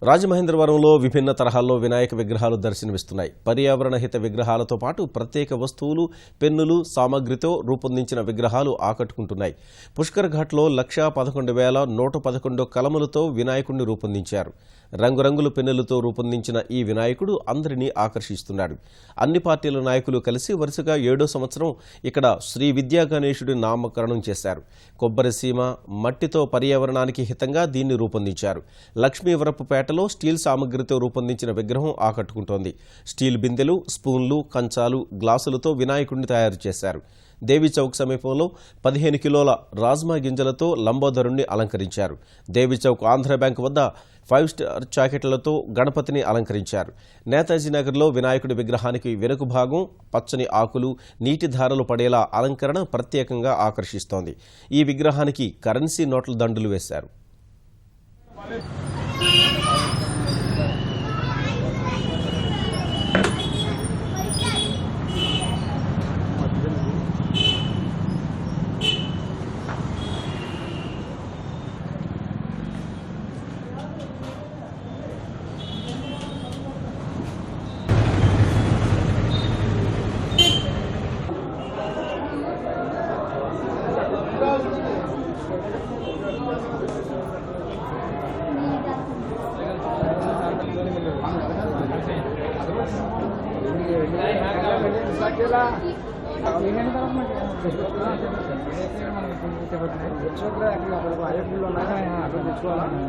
రాజమహేంద్రవరంలో విభిన్న తరహాల్లో వినాయక విగ్రహాలు దర్శనమిస్తున్నాయి. పర్యావరణ హిత విగ్రహాలతో పాటు ప్రత్యేక వస్తువులు, పెన్నులు, సామగ్రితో రూపొందించిన విగ్రహాలు ఆకట్టుకుంటున్నాయి. పుష్కర్ ఘాట్లో 1,11,111 కలములతో వినాయకుడిని రూపొందించారు. రంగురంగుల పెన్నులతో రూపొందించిన ఈ వినాయకుడు అందరినీ ఆకర్షిస్తున్నాడు. అన్ని పార్టీల నాయకులు కలిసి వరుసగా 7వ సంవత్సరం ఇక్కడ శ్రీ విద్యా గణేశుడి నామకరణం చేశారు. కొబ్బరిసీమ, మట్టితో పర్యావరణానికి హితంగా దీన్ని రూపొందించారు. లక్ష్మీవరపుపేటలో స్టీల్ సామగ్రితో రూపొందించిన విగ్రహం ఆకట్టుకుంటోంది. స్టీల్ బిందెలు, స్పూన్లు, కంచాలు, గ్లాసులతో వినాయకుడిని తయారు చేశారు. దేవి చౌక్ సమీపంలో 15 కిలోల రాజ్మా గింజలతో లంబోదరుణ్ణి అలంకరించారు. దేవి చౌక్ ఆంధ్ర బ్యాంక్ వద్ద 5 స్టార్ జాకెట్లతో గణపతిని అలంకరించారు. నేతాజీ నగర్లో వినాయకుడి విగ్రహానికి వెనుక భాగం పచ్చని ఆకులు, నీటి ధారలు పడేలా అలంకరణ ప్రత్యేకంగా ఆకర్షిస్తోంది. ఈ విగ్రహానికి కరెన్సీ నోట్ల దండులు వేశారు. తెచ్చుకోవాలి